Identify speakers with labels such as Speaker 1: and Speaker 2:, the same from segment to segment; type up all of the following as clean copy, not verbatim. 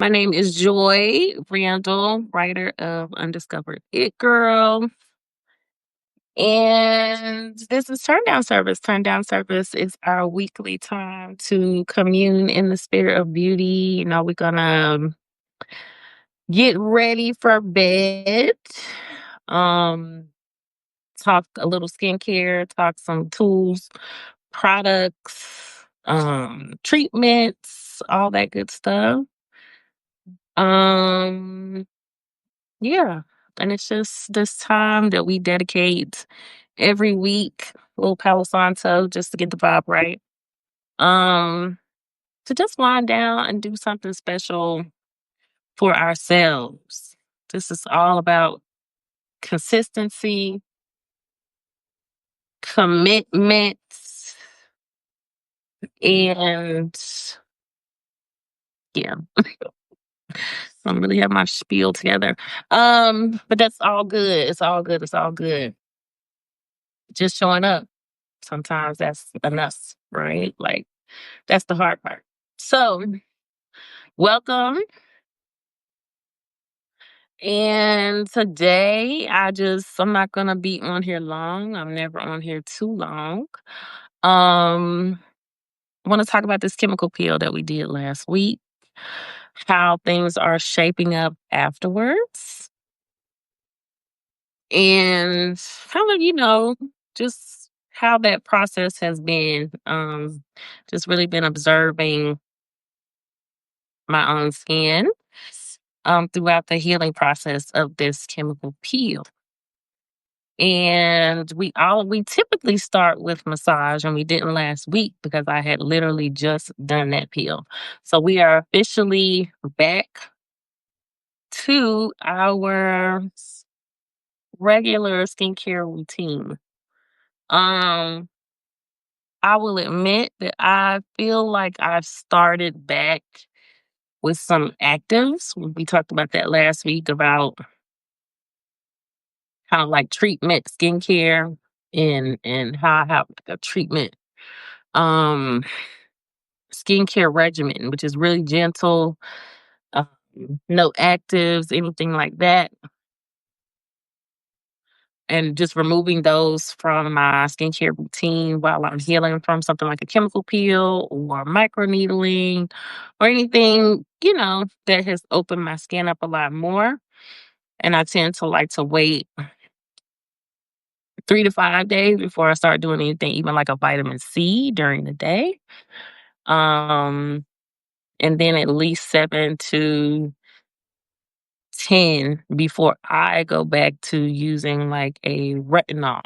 Speaker 1: My name is Joy Randall, writer of Undiscovered It Girl. And this is Turn Down Service. Turn Down Service is our weekly time to commune in the spirit of beauty. We're going to get ready for bed, um, talk a little skincare, talk some tools, products, treatments, all that good stuff. Um, Yeah. And it's just this time that we dedicate every week, a little Palo Santo, just to get the vibe right. Um, to just wind down and do something special for ourselves. This is all about consistency, commitment, and yeah, I don't really have my spiel together. But that's all good. It's all good. It's all good. Just showing up. Sometimes that's enough, right? Like that's the hard part. So, welcome. And today I'm not going to be on here long. I'm never on here too long. I want to talk about this chemical peel that we did last week, how things are shaping up afterwards, and kind of, just how that process has been. Just really been observing my own skin throughout the healing process of this chemical peel. And we typically start with massage, and we didn't last week because I had literally just done that peel. So we are officially back to our regular skincare routine. Um, I will admit that I feel like I've started back with some actives. We talked about that last week about kind of like treatment skincare and how I have like a treatment um skincare regimen, which is really gentle, um, no actives, anything like that. And just removing those from my skincare routine while I'm healing from something like a chemical peel or microneedling or anything, that has opened my skin up a lot more. And I tend to like to wait 3 to 5 days before I start doing anything, even like a vitamin C during the day. Um, and then at least 7 to 10 before I go back to using like a retinol.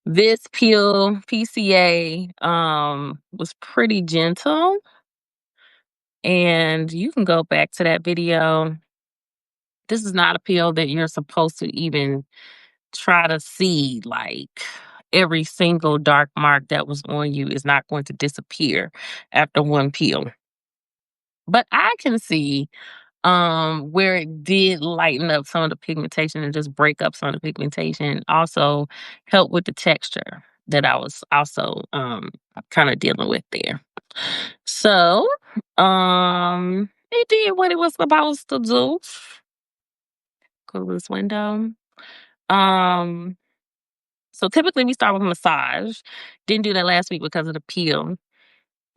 Speaker 1: This peel PCA was pretty gentle, and you can go back to that video. This is not a peel that you're supposed to even try to see. Like every single dark mark that was on you is not going to disappear after one peel. But I can see where it did lighten up some of the pigmentation and just break up some of the pigmentation, also help with the texture that I was also kind of dealing with there. So it did what it was supposed to do. Close this window. Um so typically we start with massage. Didn't do that last week because of the peel,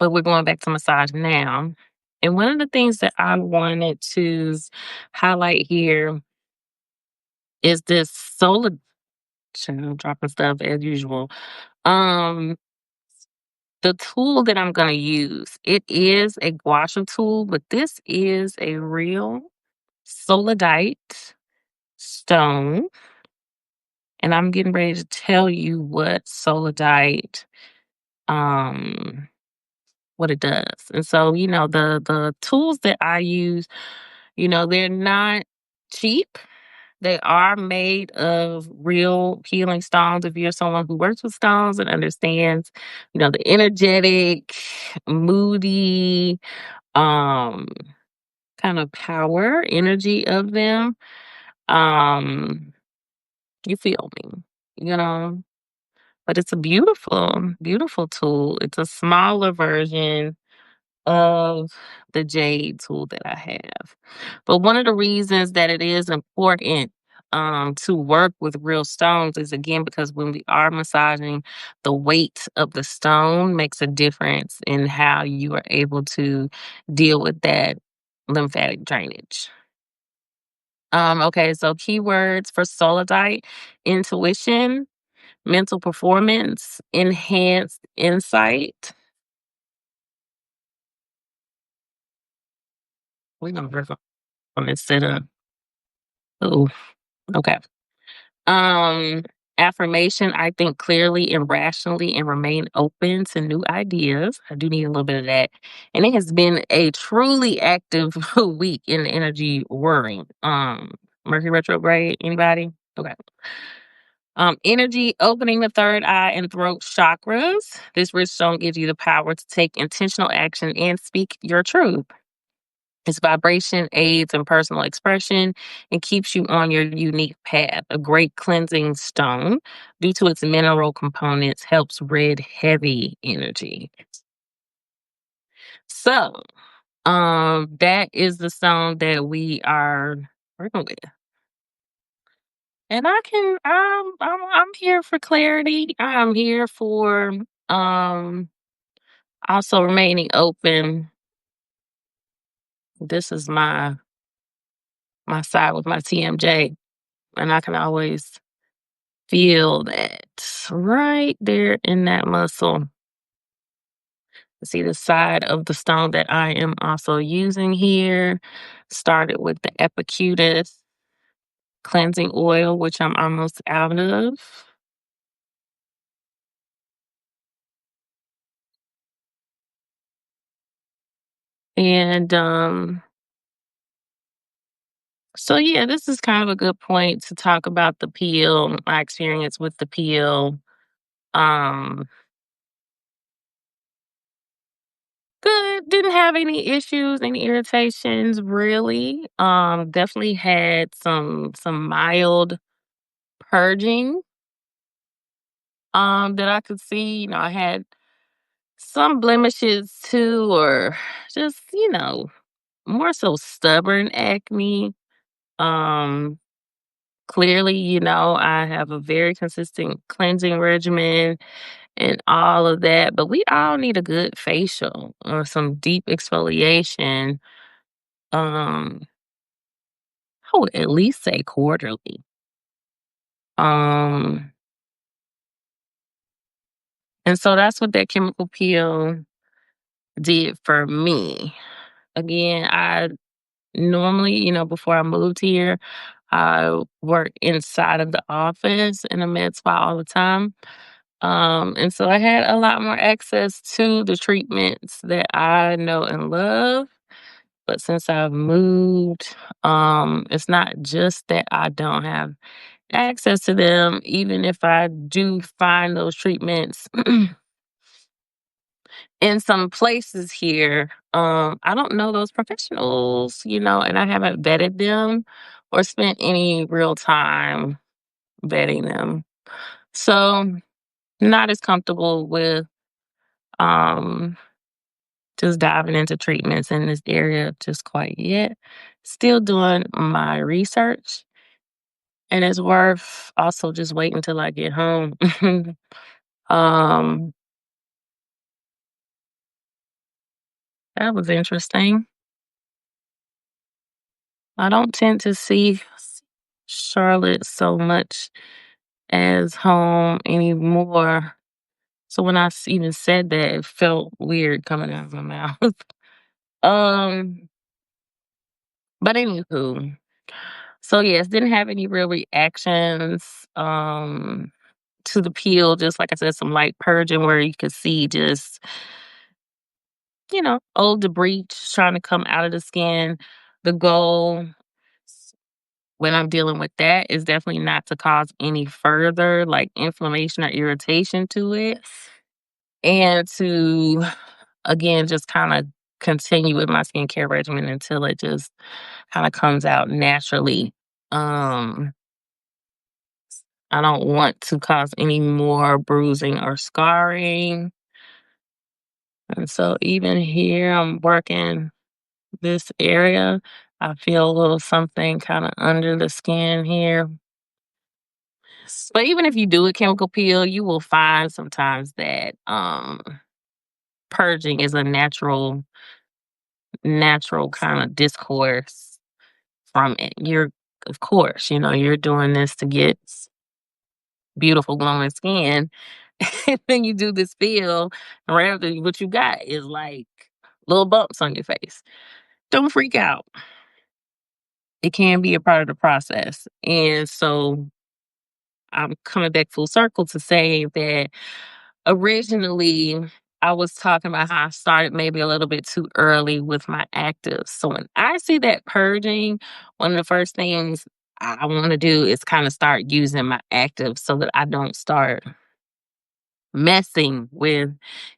Speaker 1: but we're going back to massage now. And one of the things that I wanted to highlight here is this solar child dropping stuff as usual. Um, the tool that I'm gonna use, it is a gua sha tool, but this is a real solidite stone. And I'm getting ready to tell you what solidite um what it does. And so, the tools that I use, they're not cheap. They are made of real healing stones. If you're someone who works with stones and understands, the energetic, moody, um, kind of power, energy of them, um, you feel me, you know. But it's a beautiful, beautiful tool. It's a smaller version of the jade tool that I have. But one of the reasons that it is important to work with real stones is again because when we are massaging, the weight of the stone makes a difference in how you are able to deal with that lymphatic drainage. Okay, so keywords for Solidite: intuition, mental performance, enhanced insight. We're gonna work on this setup. Oh, okay. Um, affirmation: I think clearly and rationally and remain open to new ideas. I do need a little bit of that. And it has been a truly active week in the energy whirring. Mercury retrograde, anybody? Okay. Energy: opening the third eye and throat chakras. This rich stone gives you the power to take intentional action and speak your truth. Its vibration aids in personal expression and keeps you on your unique path. A great cleansing stone, due to its mineral components, helps rid heavy energy. So, that is the stone that we are working with. And I'm here for clarity. I'm here for um also remaining open. This is my side with my TMJ, and I can always feel that right there in that muscle. See the side of the stone that I am also using here. Started with the Epicutus cleansing oil, which I'm almost out of. And so yeah, this is kind of a good point to talk about the peel, my experience with the peel. Um Good, didn't have any issues, any irritations really. Definitely had some mild purging that I could see. I had some blemishes too, or just, more so stubborn acne. Um Clearly, I have a very consistent cleansing regimen and all of that, but we all need a good facial or some deep exfoliation. Um, I would at least say quarterly. Um, and so that's what that chemical peel did for me. Again, I normally, before I moved here, I worked inside of the office in a med spa all the time. And so I had a lot more access to the treatments that I know and love. But since I've moved, it's not just that I don't have access to them. Even if I do find those treatments in some places here, I don't know those professionals, and I haven't vetted them or spent any real time vetting them. So not as comfortable with um just diving into treatments in this area just quite yet. Still doing my research, and it's worth also just waiting till I get home. um, that was interesting. I don't tend to see Charlotte so much as home anymore. So when even said that, it felt weird coming out of my mouth. um, but anywho, so yes, didn't have any real reactions. To the peel, just like I said, some light purging where you could see just, old debris just trying to come out of the skin. The goal when I'm dealing with that is definitely not to cause any further like inflammation or irritation to it. And to again just kind of continue with my skincare regimen until it just kind of comes out naturally. Um I don't want to cause any more bruising or scarring. And so even here, I'm working this area. I feel a little something kind of under the skin here. But even if you do a chemical peel, you will find sometimes that purging is a natural kind of discourse from it. You're of course, you're doing this to get beautiful glowing skin. And then you do this peel, and right after what you got is like little bumps on your face. Don't freak out. It can be a part of the process. And so I'm coming back full circle to say that originally I was talking about how I started maybe a little bit too early with my actives. So when I see that purging, one of the first things I want to do is kind of start using my actives so that I don't start messing with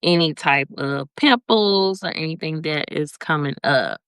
Speaker 1: any type of pimples or anything that is coming up.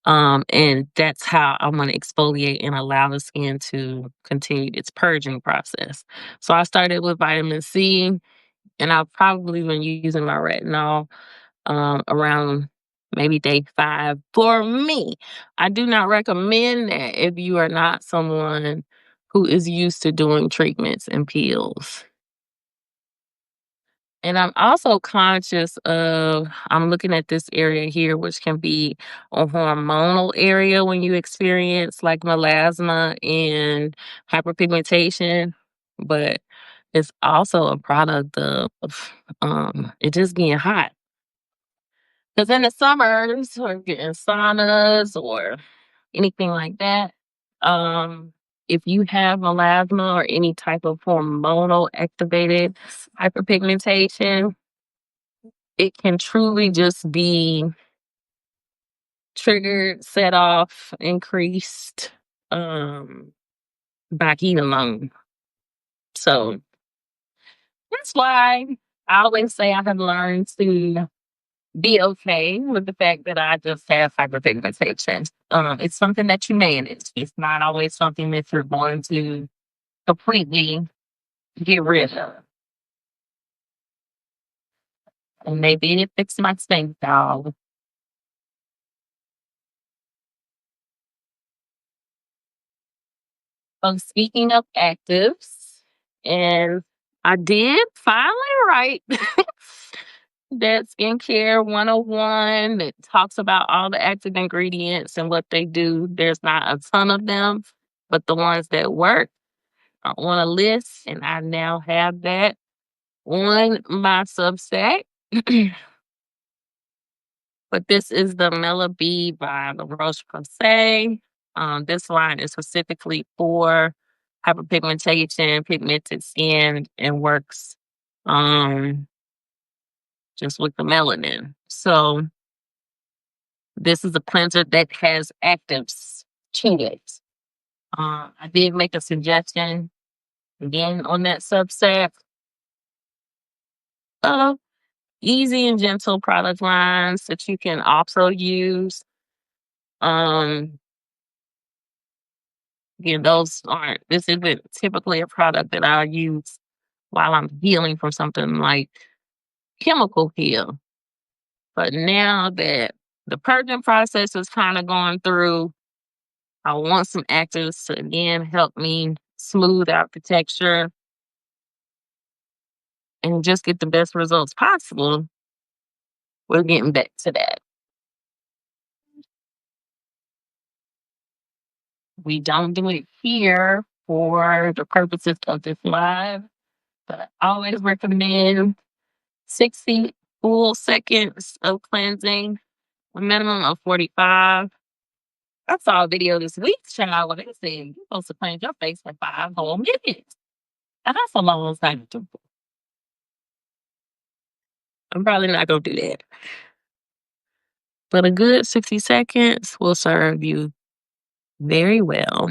Speaker 1: And that's how I want to exfoliate and allow the skin to continue its purging process. So I started with vitamin C, and I've probably been using my retinol around maybe day 5. For me, I do not recommend that if you are not someone who is used to doing treatments and peels. And I'm also conscious of, I'm looking at this area here, which can be a hormonal area when you experience like melasma and hyperpigmentation, but it's also a product of it just getting hot. Because in the summers, or getting saunas or anything like that, um, if you have melasma or any type of hormonal activated hyperpigmentation, it can truly just be triggered, set off, increased um, by heat alone. So that's why I always say I have learned to be okay with the fact that I just have hyperpigmentation. It's something that you manage. It's not always something that you're going to completely get rid of. And maybe it fixed my stink dog. Speaking of actives, and I did finally write that skincare 101 that talks about all the active ingredients and what they do. There's not a ton of them, but the ones that work are on a list, and I now have that on my Substack. But this is the Mela B by La Roche Posay. This line is specifically for hyperpigmentation, pigmented skin, and works um, just with the melanin. So this is a cleanser that has actives, chelates. I did make a suggestion again on that Substack of easy and gentle product lines that you can also use. Um, Again, this isn't typically a product that I'll use while I'm healing from something like chemical peel. But now that the purging process is kind of going through, I want some actives to again help me smooth out the texture and just get the best results possible. We're getting back to that. We don't do it here for the purposes of this live, but I always recommend 60 full seconds of cleansing, a minimum of 45. I saw a video this week, child, where they said you're supposed to cleanse your face for 5 whole minutes. And that's a long time to do. I'm probably not going to do that. But a good 60 seconds will serve you very well.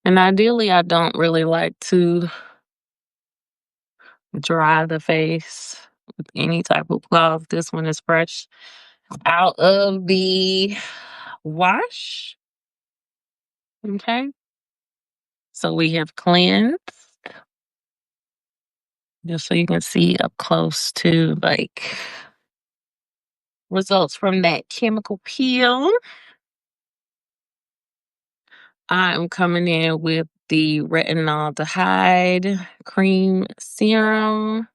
Speaker 1: And ideally, I don't really like to dry the face with any type of cloth. This one is fresh out of the wash. Okay. So we have cleansed, just so you can see up close to like results from that chemical peel. I'm coming in with the retinaldehyde cream serum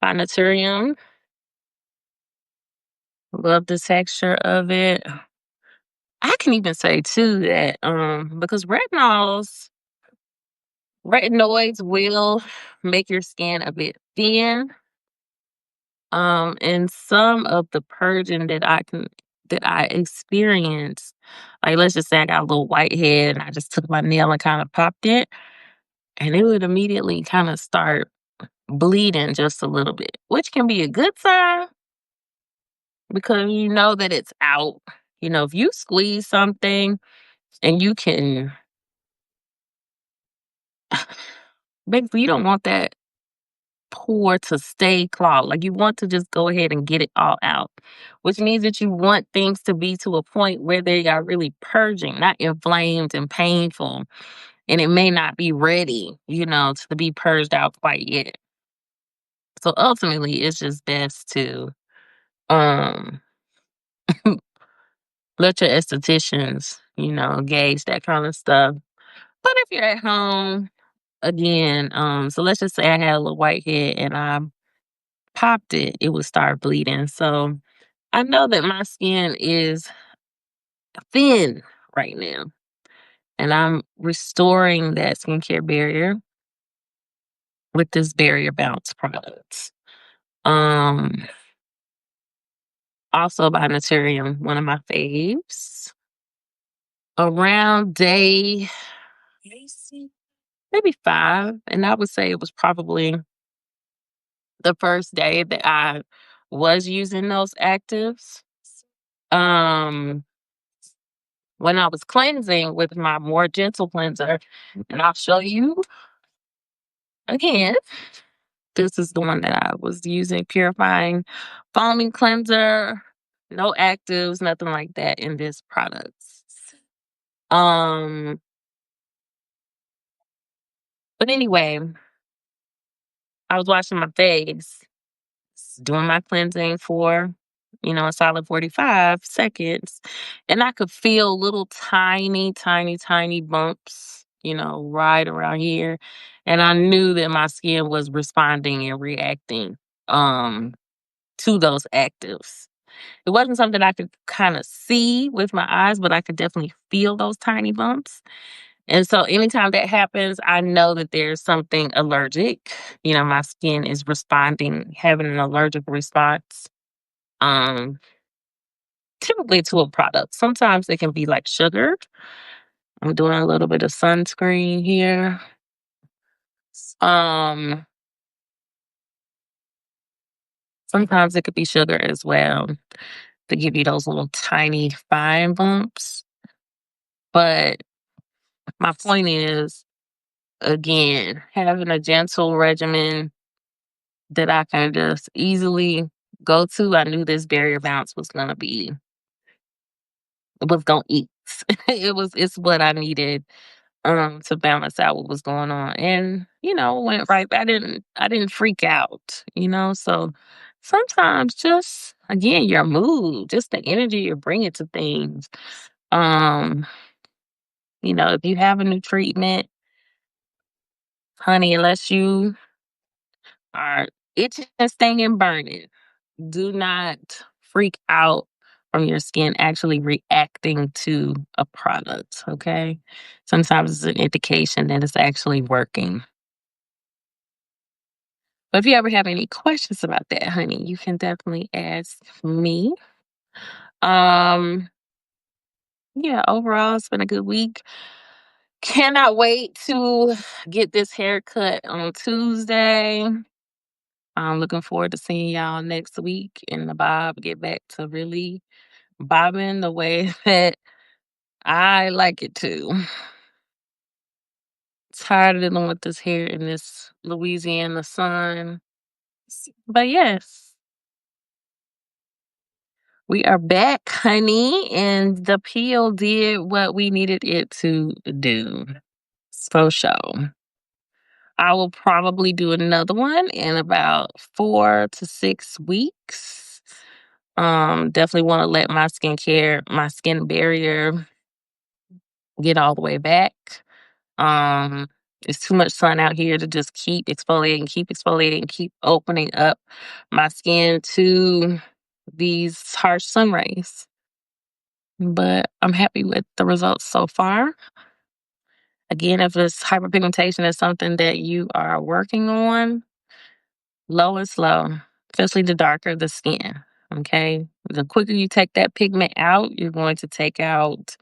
Speaker 1: by Naturium. Love the texture of it. I can even say too that because retinoids will make your skin a bit thin. And some of the purging that I experienced, like let's just say I got a little whitehead and I just took my nail and kind of popped it, and it would immediately kind of start bleeding just a little bit, which can be a good sign because you know that it's out. You know, if you squeeze something and you can, basically, you don't want that pour to stay clogged. Like you want to just go ahead and get it all out, which means that you want things to be to a point where they are really purging, not inflamed and painful. And it may not be ready, to be purged out quite yet. So ultimately, it's just best to um let your estheticians, gauge that kind of stuff. But if you're at home, again, so let's just say I had a little whitehead and I popped it, it would start bleeding. So I know that my skin is thin right now, and I'm restoring that skincare barrier with this Barrier Bounce product. Um, Also by Naturium, one of my faves. Around day maybe 5, and I would say it was probably the first day that I was using those actives. Um, when I was cleansing with my more gentle cleanser, and I'll show you again. This is the one that I was using, purifying foaming cleanser, no actives, nothing like that in this product. Um, but anyway, I was washing my face, doing my cleansing for, a solid 45 seconds. And I could feel little tiny, tiny, tiny bumps, right around here. And I knew that my skin was responding and reacting um to those actives. It wasn't something I could kind of see with my eyes, but I could definitely feel those tiny bumps. And so anytime that happens, I know that there's something allergic. My skin is responding, having an allergic response. Um, Typically to a product. Sometimes it can be like sugar. I'm doing a little bit of sunscreen here. Um, Sometimes it could be sugar as well to give you those little tiny fine bumps. But my point is, again, having a gentle regimen that I can just easily go to. I knew this Barrier Bounce was gonna eat. It's what I needed to balance out what was going on. And, went right I didn't freak out, so sometimes just again your mood, just the energy you're bringing to things. Um, if you have a new treatment, honey, unless you are itching, stinging, and burning, do not freak out from your skin actually reacting to a product, okay? Sometimes it's an indication that it's actually working. But if you ever have any questions about that, honey, you can definitely ask me. Um, yeah, overall, it's been a good week. Cannot wait to get this haircut on Tuesday. I'm looking forward to seeing y'all next week in the bob. Get back to really bobbing the way that I like it to. Tired of dealing with this hair in this Louisiana sun. But yes, we are back, honey, and the peel did what we needed it to do. For sure. I will probably do another one in about 4 to 6 weeks. Definitely want to let my skin barrier get all the way back. Um, it's too much sun out here to just keep exfoliating, keep opening up my skin to these harsh sun rays. But I'm happy with the results so far. Again, if this hyperpigmentation is something that you are working on, low is low, especially the darker the skin. Okay. The quicker you take that pigment out, you're going to take out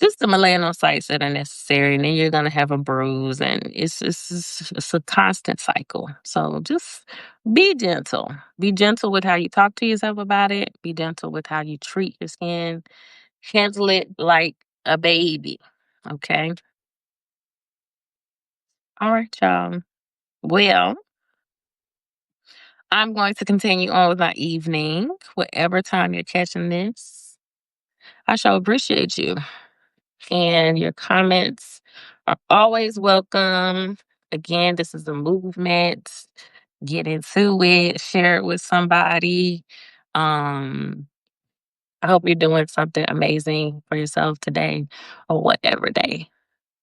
Speaker 1: just the melanocytes that are necessary, and then you're gonna have a bruise, and it's a constant cycle. So just be gentle. Be gentle with how you talk to yourself about it. Be gentle with how you treat your skin. Handle it like a baby. Okay. All right, y'all. Well, I'm going to continue on with my evening, whatever time you're catching this. I shall appreciate you. And your comments are always welcome. Again, this is a movement. Get into it, share it with somebody. Um, I hope you're doing something amazing for yourself today or whatever day,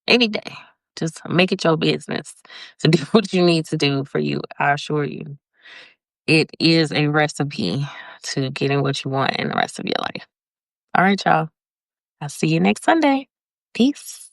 Speaker 1: any day. Just make it your business to do what you need to do for you. I assure you, it is a recipe to getting what you want in the rest of your life. All right, y'all. I'll see you next Sunday. Peace.